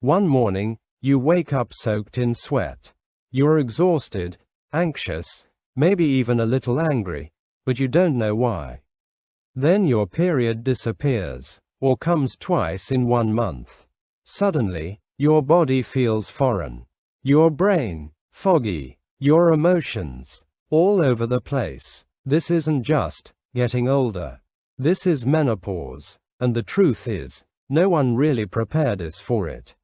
One morning, you wake up soaked in sweat. You're exhausted, anxious, maybe even a little angry, but you don't know why. Then your period disappears, or comes twice in 1 month. Suddenly, your body feels foreign. Your brain, foggy. Your emotions, all over the place. This isn't just getting older. This is menopause, and the truth is, no one really prepared us for it.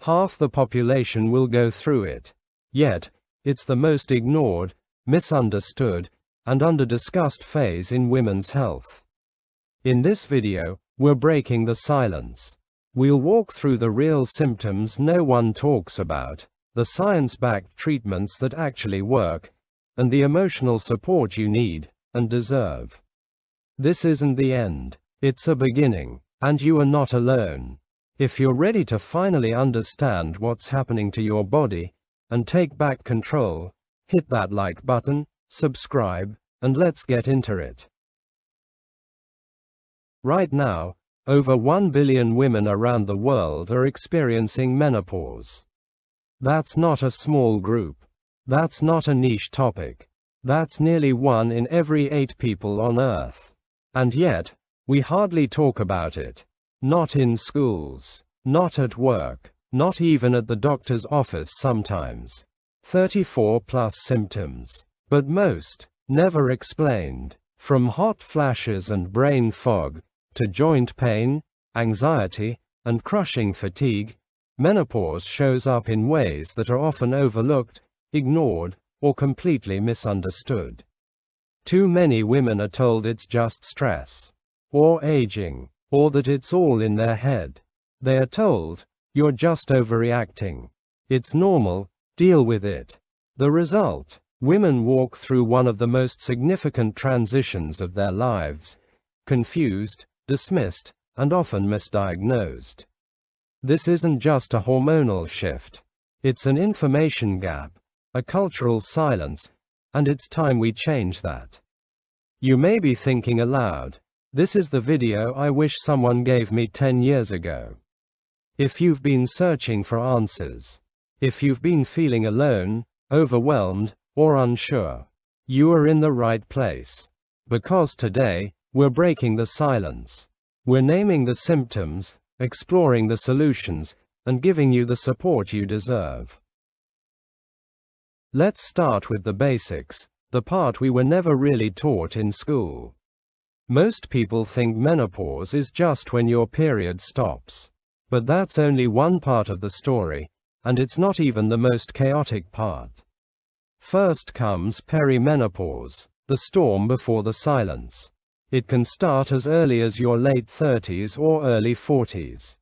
Half the population will go through it. Yet, it's the most ignored, misunderstood, and under-discussed phase in women's health. In this video, we're breaking the silence. We'll walk through the real symptoms no one talks about, the science-backed treatments that actually work, and the emotional support you need and deserve. This isn't the end, it's a beginning, and you are not alone. If you're ready to finally understand what's happening to your body and take back control, hit that like button, subscribe, and let's get into it. Right now, over 1 billion women around the world are experiencing menopause. That's not a small group. That's not a niche topic. That's nearly 1 in every 8 people on Earth. And yet, we hardly talk about it. Not in schools. Not at work. Not even at the doctor's office sometimes. 34+ symptoms. But most, never explained. From hot flashes and brain fog, to joint pain, anxiety, and crushing fatigue, menopause shows up in ways that are often overlooked, ignored, or completely misunderstood. Too many women are told it's just stress, or aging, or that it's all in their head. They are told, you're just overreacting. It's normal, deal with it. The result, women walk through one of the most significant transitions of their lives, confused, dismissed, and often misdiagnosed. This isn't just a hormonal shift. It's an information gap, a cultural silence, and it's time we change that. You may be thinking aloud, this is the video I wish someone gave me 10 years ago. If you've been searching for answers, if you've been feeling alone, overwhelmed, or unsure, you are in the right place. Because today, we're breaking the silence. We're naming the symptoms, exploring the solutions, and giving you the support you deserve. Let's start with the basics, the part we were never really taught in school. Most people think menopause is just when your period stops. But that's only one part of the story, and it's not even the most chaotic part. First comes perimenopause, the storm before the silence. It can start as early as your late 30s or early 40s.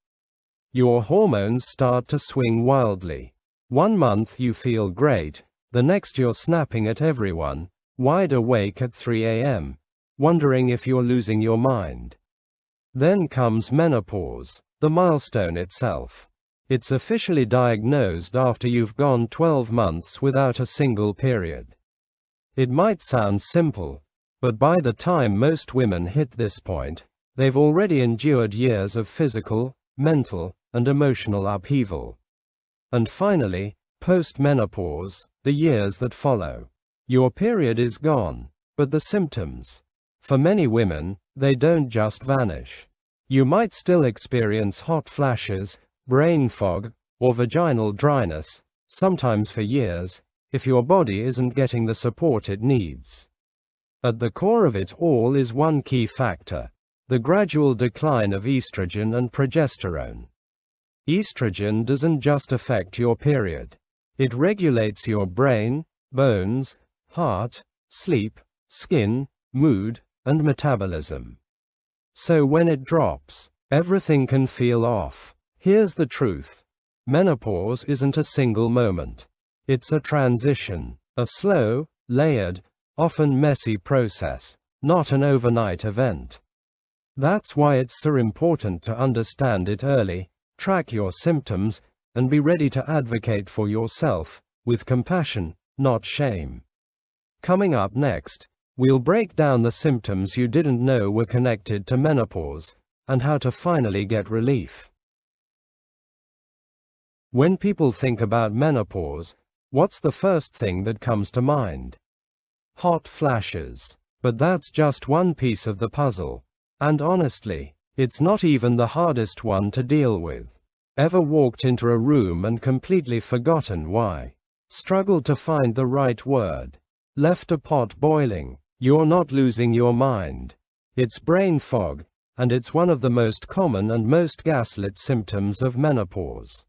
Your hormones start to swing wildly. 1 month you feel great, the next you're snapping at everyone, wide awake at 3 a.m., wondering if you're losing your mind. Then comes menopause, the milestone itself. It's officially diagnosed after you've gone 12 months without a single period. It might sound simple, but by the time most women hit this point, they've already endured years of physical, mental, and emotional upheaval. And finally, post-menopause, the years that follow. Your period is gone, but the symptoms, for many women, they don't just vanish. You might still experience hot flashes, brain fog, or vaginal dryness, sometimes for years, if your body isn't getting the support it needs. At the core of it all is one key factor: the gradual decline of estrogen and progesterone. Estrogen doesn't just affect your period. It regulates your brain, bones, heart, sleep, skin, mood, and metabolism. So when it drops, everything can feel off. Here's the truth. Menopause isn't a single moment. It's a transition, a slow, layered, often messy process, not an overnight event. That's why it's so important to understand it early, track your symptoms, and be ready to advocate for yourself, with compassion, not shame. Coming up next, we'll break down the symptoms you didn't know were connected to menopause, and how to finally get relief. When people think about menopause, what's the first thing that comes to mind? Hot flashes. But that's just one piece of the puzzle. And honestly, it's not even the hardest one to deal with. Ever walked into a room and completely forgotten why? Struggled to find the right word? Left a pot boiling? You're not losing your mind. It's brain fog, and it's one of the most common and most gaslit symptoms of menopause.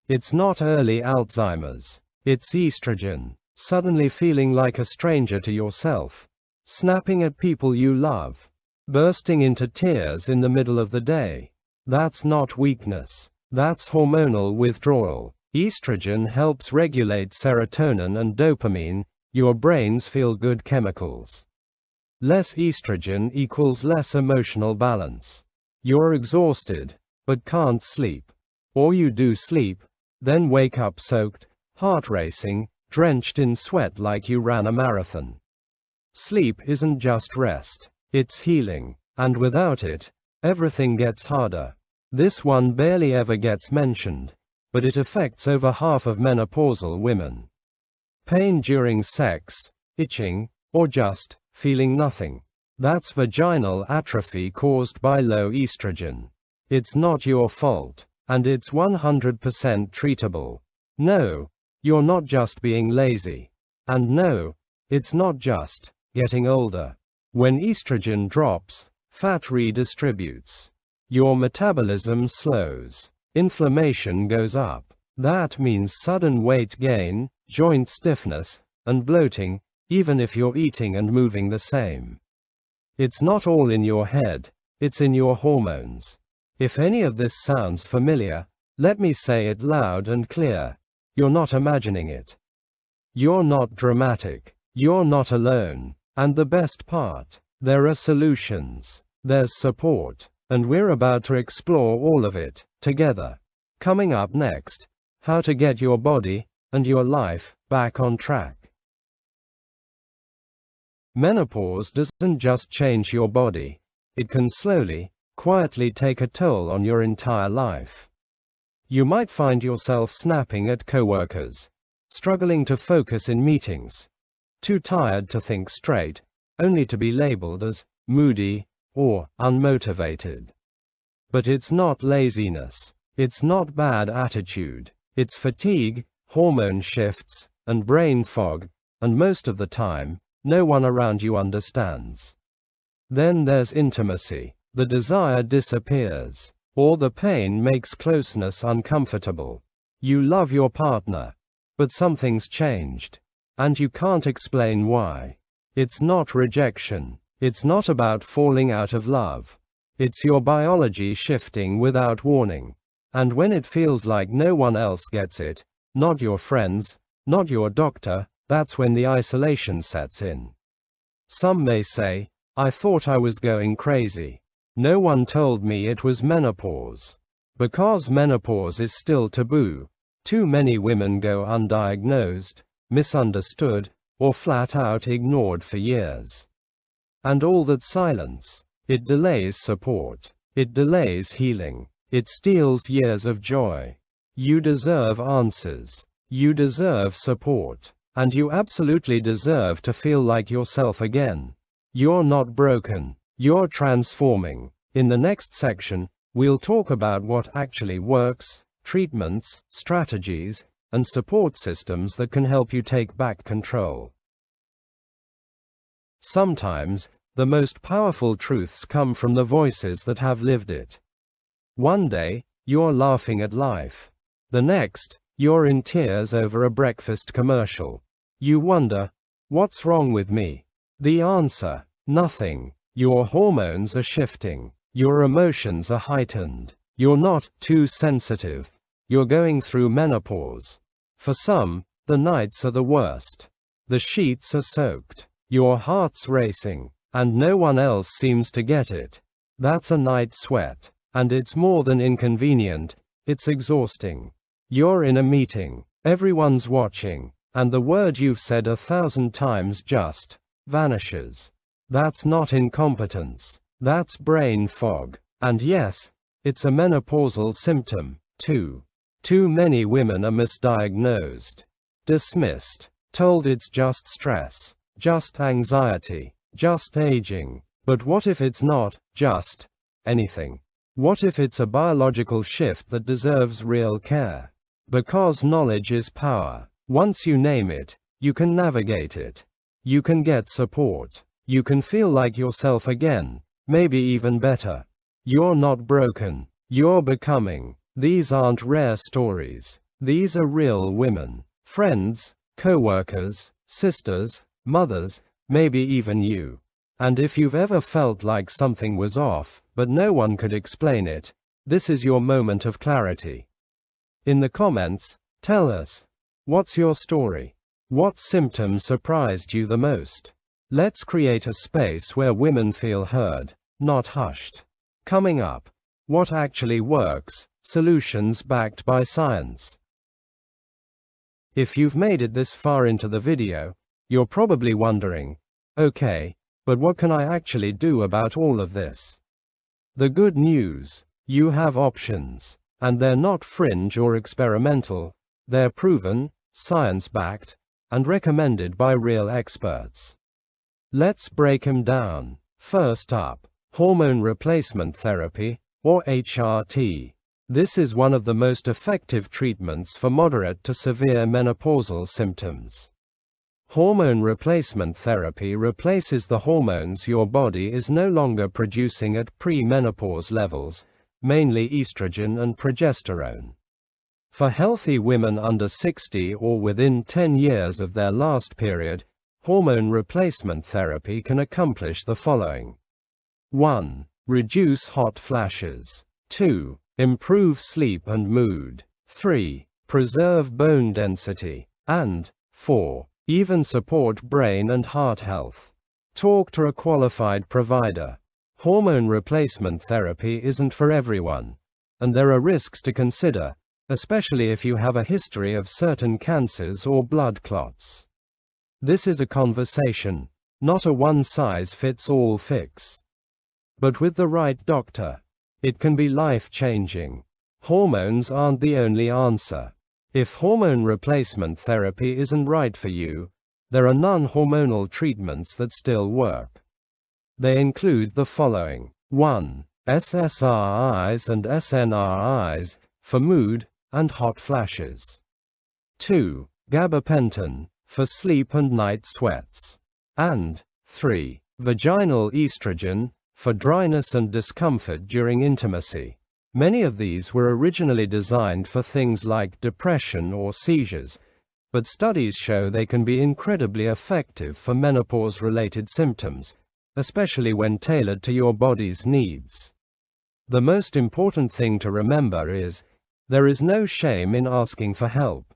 It's not early Alzheimer's. It's estrogen. Suddenly feeling like a stranger to yourself. Snapping at people you love. Bursting into tears in the middle of the day. That's not weakness. That's hormonal withdrawal. Estrogen helps regulate serotonin and dopamine, your brain's feel-good chemicals. Less estrogen equals less emotional balance. You're exhausted, but can't sleep. Or you do sleep, then wake up soaked, heart racing, drenched in sweat like you ran a marathon. Sleep isn't just rest, it's healing, and without it, everything gets harder. This one barely ever gets mentioned, but it affects over half of menopausal women. Pain during sex, itching, or just feeling nothing. That's vaginal atrophy caused by low estrogen. It's not your fault, and it's 100% treatable. No, you're not just being lazy. And no, it's not just getting older. When estrogen drops, fat redistributes. Your metabolism slows. Inflammation goes up. That means sudden weight gain, joint stiffness, and bloating, even if you're eating and moving the same. It's not all in your head, it's in your hormones. If any of this sounds familiar, let me say it loud and clear. You're not imagining it. You're not dramatic. You're not alone. And the best part, there are solutions. There's support. And we're about to explore all of it, together. Coming up next, how to get your body, and your life, back on track. Menopause doesn't just change your body. It can slowly, quietly take a toll on your entire life. You might find yourself snapping at coworkers, struggling to focus in meetings, too tired to think straight, only to be labeled as moody or unmotivated. But it's not laziness. It's not bad attitude. It's fatigue, hormone shifts, and brain fog, and most of the time, no one around you understands. Then there's intimacy. The desire disappears, or the pain makes closeness uncomfortable. You love your partner, but something's changed, and you can't explain why. It's not rejection. It's not about falling out of love. It's your biology shifting without warning. And when it feels like no one else gets it, not your friends, not your doctor, that's when the isolation sets in. Some may say, I thought I was going crazy. No one told me it was menopause. Because menopause is still taboo, too many women go undiagnosed, misunderstood, or flat out ignored for years. And all that silence. It delays support. It delays healing. It steals years of joy. You deserve answers. You deserve support. And you absolutely deserve to feel like yourself again. You're not broken. You're transforming. In the next section, we'll talk about what actually works, treatments, strategies, and support systems that can help you take back control. Sometimes, the most powerful truths come from the voices that have lived it. One day, you're laughing at life. The next, you're in tears over a breakfast commercial. You wonder, what's wrong with me? The answer, nothing. Your hormones are shifting. Your emotions are heightened. You're not too sensitive. You're going through menopause. For some, the nights are the worst. The sheets are soaked. Your heart's racing. And no one else seems to get it. That's a night sweat. And it's more than inconvenient, it's exhausting. You're in a meeting. Everyone's watching. And the word you've said 1,000 times just vanishes. That's not incompetence. That's brain fog. And yes, it's a menopausal symptom, too. Too many women are misdiagnosed, dismissed, told it's just stress, just anxiety, just aging. But what if it's not just anything? What if it's a biological shift that deserves real care? Because knowledge is power. Once you name it, you can navigate it. You can get support. You can feel like yourself again, maybe even better. You're not broken. You're becoming. These aren't rare stories. These are real women, friends, co-workers, sisters, mothers, maybe even you. And if you've ever felt like something was off, but no one could explain it, this is your moment of clarity. In the comments, tell us, what's your story? What symptom surprised you the most? Let's create a space where women feel heard, not hushed. Coming up, what actually works, solutions backed by science. If you've made it this far into the video, you're probably wondering, okay, but what can I actually do about all of this? The good news, you have options, and they're not fringe or experimental, they're proven, science-backed, and recommended by real experts. Let's break them down. First up, hormone replacement therapy, or HRT. This is one of the most effective treatments for moderate to severe menopausal symptoms. Hormone replacement therapy replaces the hormones your body is no longer producing at pre-menopause levels, mainly estrogen and progesterone. For healthy women under 60 or within 10 years of their last period, hormone replacement therapy can accomplish the following. 1. Reduce hot flashes. 2. Improve sleep and mood. 3. Preserve bone density. And 4. Even support brain and heart health. Talk to a qualified provider. Hormone replacement therapy isn't for everyone, and there are risks to consider, especially if you have a history of certain cancers or blood clots. This is a conversation, not a one-size-fits-all fix. But with the right doctor, it can be life-changing. Hormones aren't the only answer. If hormone replacement therapy isn't right for you, there are non-hormonal treatments that still work. They include the following. 1. SSRIs and SNRIs, for mood and hot flashes. 2. Gabapentin, for sleep and night sweats. And 3. Vaginal estrogen, for dryness and discomfort during intimacy. Many of these were originally designed for things like depression or seizures, but studies show they can be incredibly effective for menopause-related symptoms, especially when tailored to your body's needs. The most important thing to remember is, there is no shame in asking for help.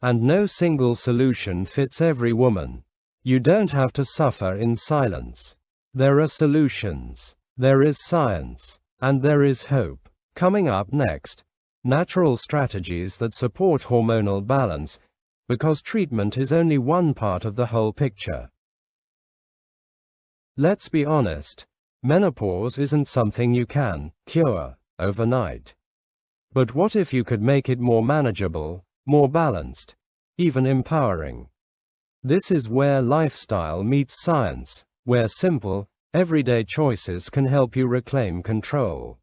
And no single solution fits every woman. You don't have to suffer in silence. There are solutions, there is science, and there is hope. Coming up next, natural strategies that support hormonal balance, because treatment is only one part of the whole picture. Let's be honest, menopause isn't something you can cure overnight. But what if you could make it more manageable, more balanced, even empowering? This is where lifestyle meets science, where simple, everyday choices can help you reclaim control.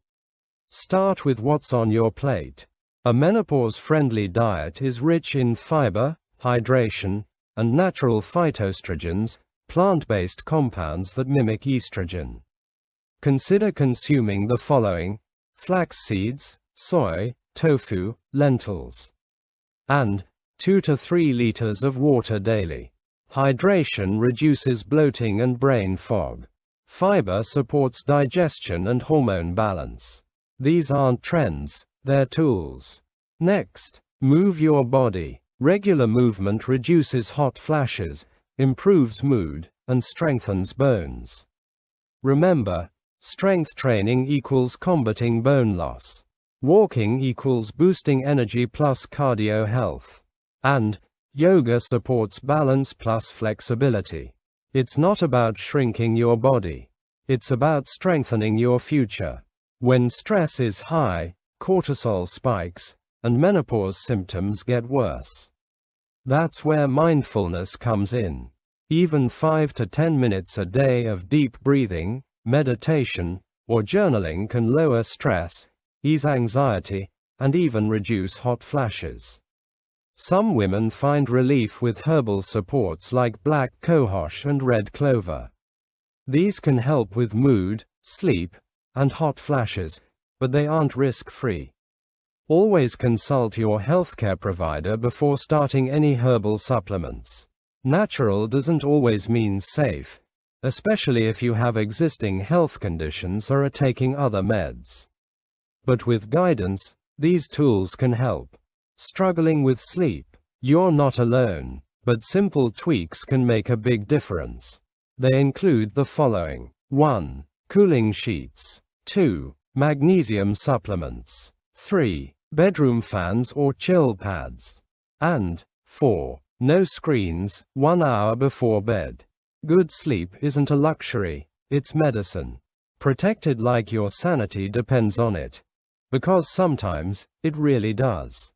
Start with what's on your plate. A menopause-friendly diet is rich in fiber, hydration, and natural phytoestrogens, plant-based compounds that mimic estrogen. Consider consuming the following: flax seeds, soy, tofu, lentils. And 2 to 3 liters of water daily. Hydration reduces bloating and brain fog. Fiber supports digestion and hormone balance. These aren't trends, they're tools. Next, move your body. Regular movement reduces hot flashes, improves mood, and strengthens bones. Remember, strength training equals combating bone loss. Walking equals boosting energy plus cardio health. And yoga supports balance plus flexibility. It's not about shrinking your body. It's about strengthening your future. When stress is high, cortisol spikes, and menopause symptoms get worse. That's where mindfulness comes in. Even 5 to 10 minutes a day of deep breathing, meditation, or journaling can lower stress, ease anxiety, and even reduce hot flashes. Some women find relief with herbal supports like black cohosh and red clover. These can help with mood, sleep, and hot flashes, but they aren't risk-free. Always consult your healthcare provider before starting any herbal supplements. Natural doesn't always mean safe, especially if you have existing health conditions or are taking other meds. But with guidance, these tools can help. Struggling with sleep? You're not alone, but simple tweaks can make a big difference. They include the following: 1. Cooling sheets. 2. Magnesium supplements. 3. Bedroom fans or chill pads. And 4. No screens, 1 hour before bed. Good sleep isn't a luxury, it's medicine. Protected like your sanity depends on it. Because sometimes, it really does.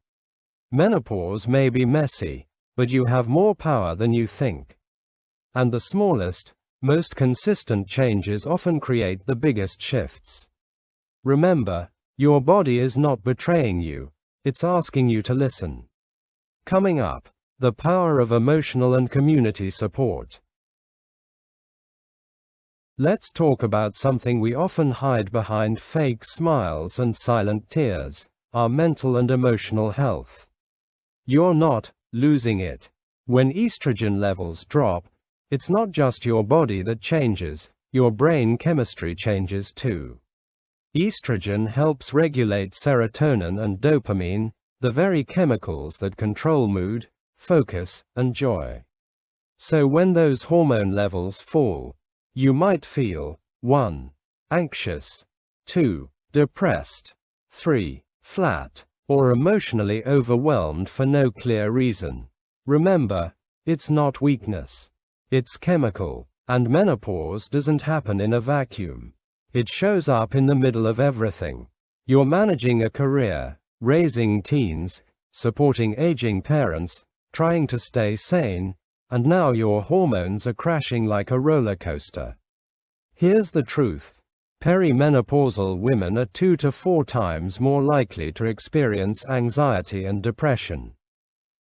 Menopause may be messy, but you have more power than you think. And the smallest, most consistent changes often create the biggest shifts. Remember, your body is not betraying you, it's asking you to listen. Coming up, the power of emotional and community support. Let's talk about something we often hide behind fake smiles and silent tears: our mental and emotional health. You're not losing it. When estrogen levels drop, it's not just your body that changes, your brain chemistry changes too. Estrogen helps regulate serotonin and dopamine, the very chemicals that control mood, focus, and joy. So when those hormone levels fall, you might feel 1. Anxious, 2. Depressed, 3. Flat, or emotionally overwhelmed for no clear reason. Remember, it's not weakness. It's chemical, and menopause doesn't happen in a vacuum. It shows up in the middle of everything. You're managing a career, raising teens, supporting aging parents, trying to stay sane, and now your hormones are crashing like a roller coaster. Here's the truth: perimenopausal women are 2 to 4 times more likely to experience anxiety and depression.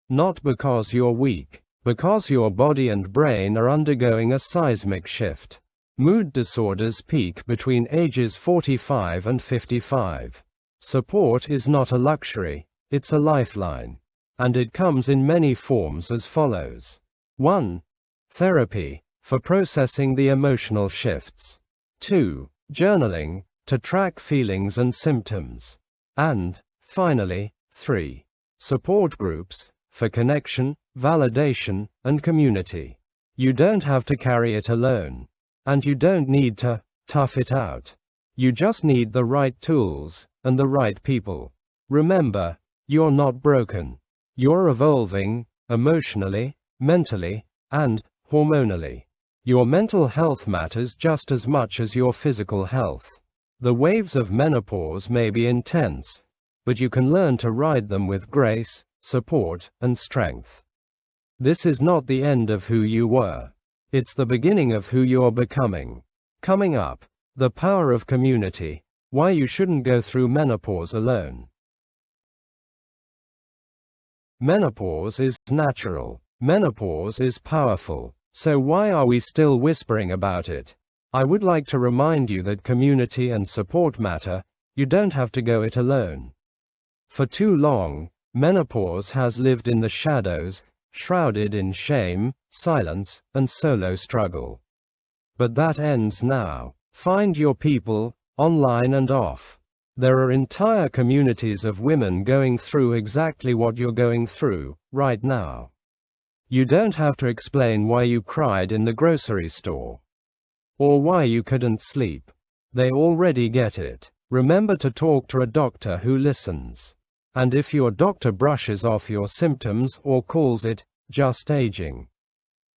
Not because you're weak, because your body and brain are undergoing a seismic shift. Mood disorders peak between ages 45 and 55. Support is not a luxury, it's a lifeline. And it comes in many forms as follows. 1. Therapy, for processing the emotional shifts. 2. Journaling, to track feelings and symptoms. And, finally, 3. Support groups, for connection, validation, and community. You don't have to carry it alone. And you don't need to tough it out. You just need the right tools, and the right people. Remember, you're not broken. You're evolving, emotionally, mentally, and hormonally. Your mental health matters just as much as your physical health. The waves of menopause may be intense, but you can learn to ride them with grace, support, and strength. This is not the end of who you were. It's the beginning of who you're becoming. Coming up, the power of community, why you shouldn't go through menopause alone. Menopause is natural. Menopause is powerful. So why are we still whispering about it? I would like to remind you that community and support matter. You don't have to go it alone. For too long, menopause has lived in the shadows, shrouded in shame, silence, and solo struggle. But that ends now. Find your people, online and off. There are entire communities of women going through exactly what you're going through, right now. You don't have to explain why you cried in the grocery store. Or why you couldn't sleep. They already get it. Remember to talk to a doctor who listens. And if your doctor brushes off your symptoms or calls it just aging,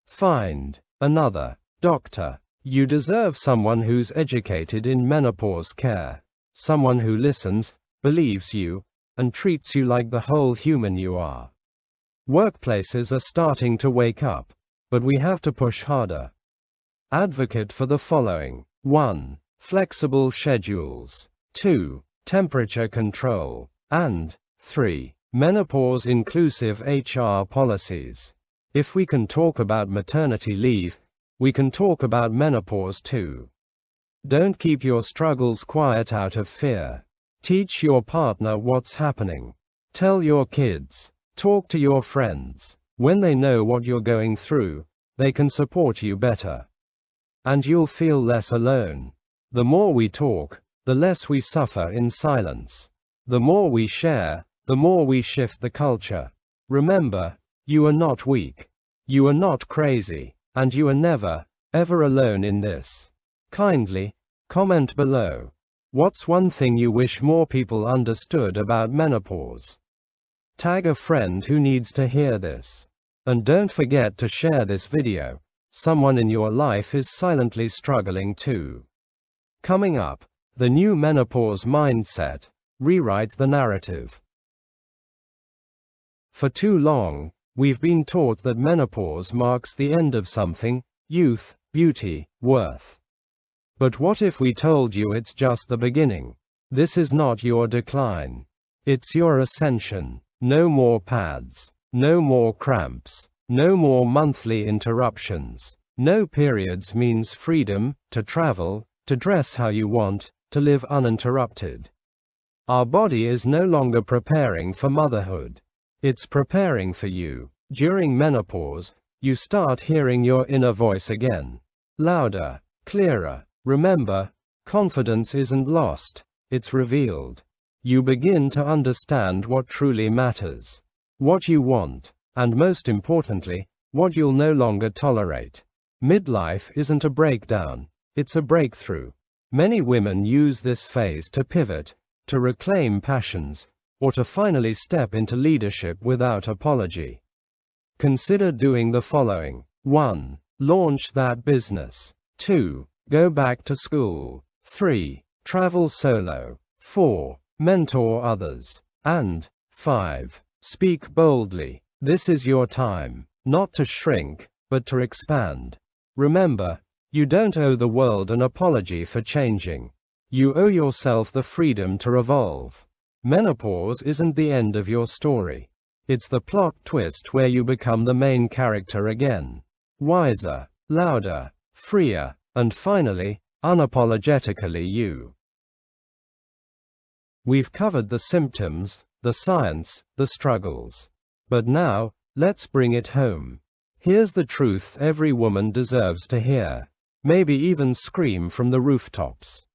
find another doctor. You deserve someone who's educated in menopause care, someone who listens, believes you, and treats you like the whole human you are. Workplaces are starting to wake up, but we have to push harder. Advocate for the following: 1. Flexible schedules. 2. Temperature control. And 3. Menopause-inclusive HR policies. If we can talk about maternity leave, we can talk about menopause too. Don't keep your struggles quiet out of fear. Teach your partner what's happening. Tell your kids. Talk to your friends. When they know what you're going through, they can support you better. And you'll feel less alone. The more we talk, the less we suffer in silence. The more we share, the more we shift the culture. Remember, you are not weak. You are not crazy. And you are never, ever alone in this. Kindly, comment below. What's one thing you wish more people understood about menopause? Tag a friend who needs to hear this. And don't forget to share this video. Someone in your life is silently struggling too. Coming up, the new menopause mindset. Rewrite the narrative. For too long, we've been taught that menopause marks the end of something: youth, beauty, worth. But what if we told you it's just the beginning? This is not your decline. It's your ascension. No more pads. No more cramps. No more monthly interruptions. No periods means freedom to travel, to dress how you want, to live uninterrupted. Our body is no longer preparing for motherhood. It's preparing for you. During menopause, you start hearing your inner voice again. Louder, clearer. Remember, confidence isn't lost, it's revealed. You begin to understand what truly matters, what you want, and most importantly, what you'll no longer tolerate. Midlife isn't a breakdown, it's a breakthrough. Many women use this phase to pivot, to reclaim passions, or to finally step into leadership without apology. Consider doing the following. 1. Launch that business. 2. Go back to school. 3. Travel solo. 4. Mentor others. And 5. Speak boldly. This is your time, not to shrink, but to expand. Remember, you don't owe the world an apology for changing. You owe yourself the freedom to evolve. Menopause isn't the end of your story. It's the plot twist where you become the main character again. Wiser, louder, freer, and finally, unapologetically you. We've covered the symptoms, the science, the struggles. But now, let's bring it home. Here's the truth every woman deserves to hear. Maybe even scream from the rooftops.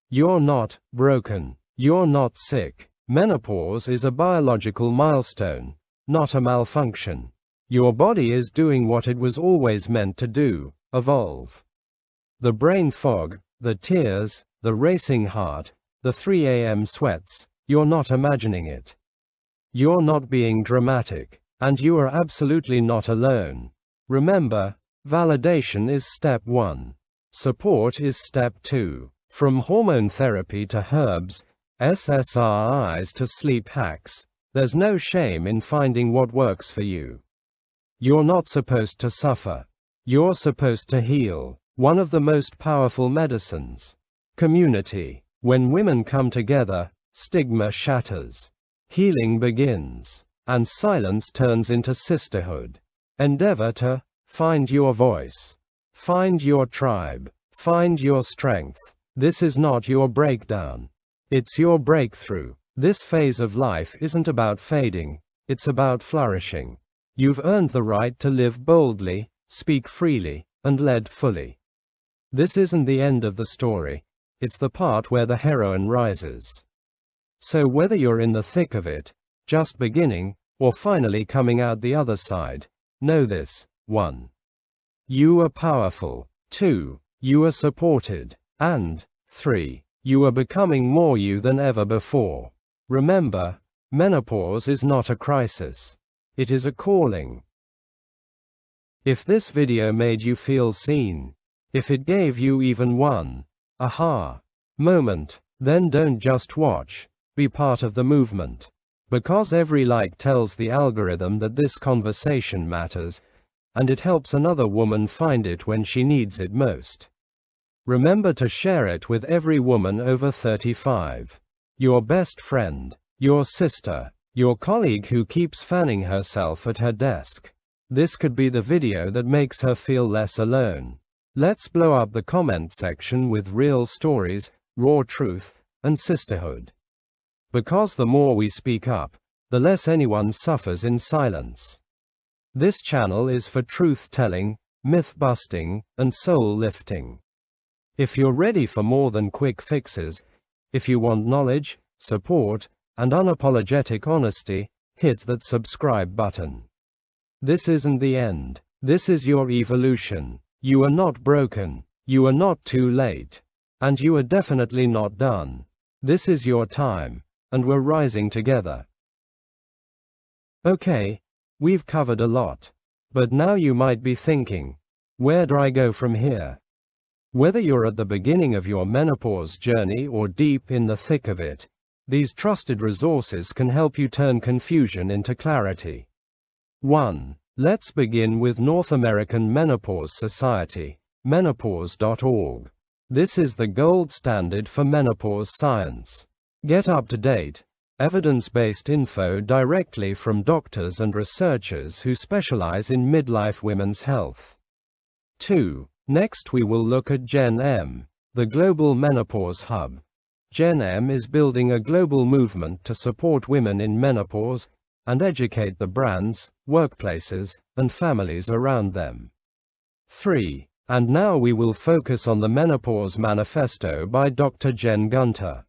You're not broken. You're not sick. Menopause is a biological milestone, not a malfunction. Your body is doing what it was always meant to do: evolve. The brain fog, the tears, the racing heart, the 3 a.m. sweats, you're not imagining it. You're not being dramatic, and you are absolutely not alone. Remember, validation is step 1. Support is step 2. From hormone therapy to herbs, SSRIs to sleep hacks, there's no shame in finding what works for you. You're not supposed to suffer. You're supposed to heal. One of the most powerful medicines. Community. When women come together, stigma shatters. Healing begins. And silence turns into sisterhood. Endeavor to find your voice. Find your tribe. Find your strength. This is not your breakdown. It's your breakthrough. This phase of life isn't about fading, it's about flourishing. You've earned the right to live boldly, speak freely, and lead fully. This isn't the end of the story, it's the part where the heroine rises. So whether you're in the thick of it, just beginning, or finally coming out the other side, know this: 1. You are powerful. 2. You are supported. And 3. You are becoming more you than ever before. Remember, menopause is not a crisis. It is a calling. If this video made you feel seen, if it gave you even one aha moment, then don't just watch, be part of the movement. Because every like tells the algorithm that this conversation matters, and it helps another woman find it when she needs it most. Remember to share it with every woman over 35. Your best friend, your sister, your colleague who keeps fanning herself at her desk. This could be the video that makes her feel less alone. Let's blow up the comment section with real stories, raw truth, and sisterhood. Because the more we speak up, the less anyone suffers in silence. This channel is for truth-telling, myth-busting, and soul-lifting. If you're ready for more than quick fixes, if you want knowledge, support, and unapologetic honesty, hit that subscribe button. This isn't the end. This is your evolution. You are not broken. You are not too late. And you are definitely not done. This is your time, and we're rising together. Okay, we've covered a lot. But now you might be thinking, where do I go from here? Whether you're at the beginning of your menopause journey or deep in the thick of it, these trusted resources can help you turn confusion into clarity. 1. Let's begin with North American Menopause Society, menopause.org. This is the gold standard for menopause science. Get up-to-date, evidence-based info directly from doctors and researchers who specialize in midlife women's health. 2. Next we will look at Gen M, the Global Menopause Hub. Gen M is building a global movement to support women in menopause and educate the brands, workplaces, and families around them. 3. And now we will focus on the Menopause Manifesto by Dr. Jen Gunter.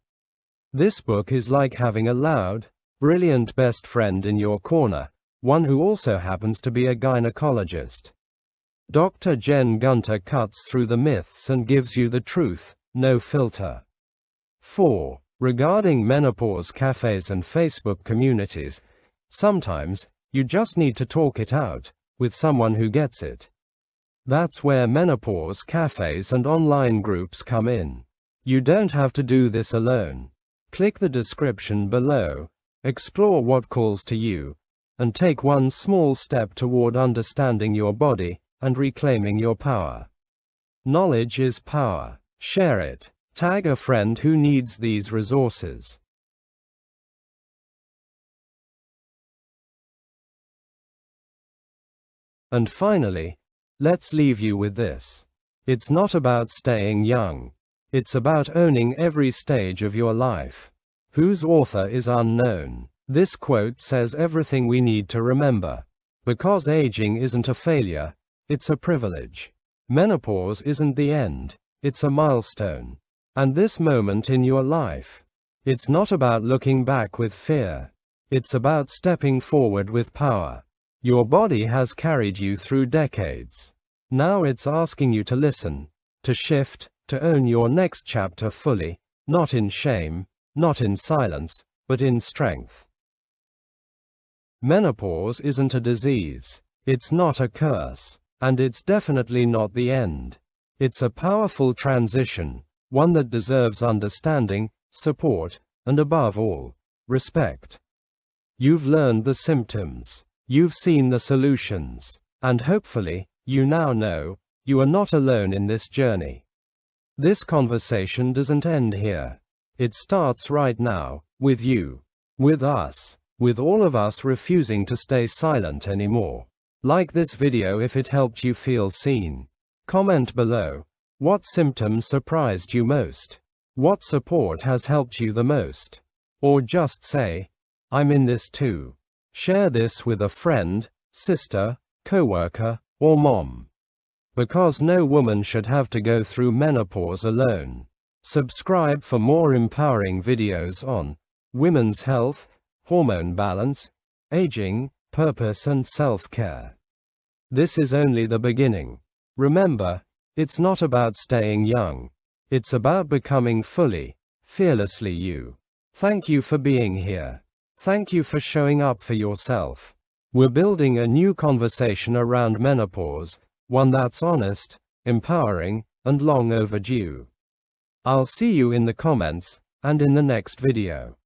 This book is like having a loud, brilliant best friend in your corner, one who also happens to be a gynecologist. Dr. Jen Gunter cuts through the myths and gives you the truth, no filter. 4. Regarding menopause cafes and Facebook communities, sometimes, you just need to talk it out, with someone who gets it. That's where menopause cafes and online groups come in. You don't have to do this alone. Click the description below, explore what calls to you, and take one small step toward understanding your body and reclaiming your power. Knowledge is power. Share it. Tag a friend who needs these resources. And finally, let's leave you with this. It's not about staying young. It's about owning every stage of your life. Whose author is unknown. This quote says everything we need to remember. Because aging isn't a failure, it's a privilege. Menopause isn't the end, it's a milestone. And this moment in your life, it's not about looking back with fear. It's about stepping forward with power. Your body has carried you through decades. Now it's asking you to listen, to shift, to own your next chapter fully, not in shame, not in silence, but in strength. Menopause isn't a disease. It's not a curse. And it's definitely not the end. It's a powerful transition, one that deserves understanding, support, and above all, respect. You've learned the symptoms. You've seen the solutions. And hopefully, you now know, you are not alone in this journey. This conversation doesn't end here. It starts right now, with you. With us. With all of us refusing to stay silent anymore. Like this video if it helped you feel seen. Comment below. What symptoms surprised you most? What support has helped you the most? Or just say, I'm in this too. Share this with a friend, sister, coworker, or mom. Because no woman should have to go through menopause alone. Subscribe for more empowering videos on women's health, hormone balance, aging, purpose and self-care. This is only the beginning. Remember, it's not about staying young. It's about becoming fully, fearlessly you. Thank you for being here. Thank you for showing up for yourself. We're building a new conversation around menopause, one that's honest, empowering, and long overdue. I'll see you in the comments, and in the next video.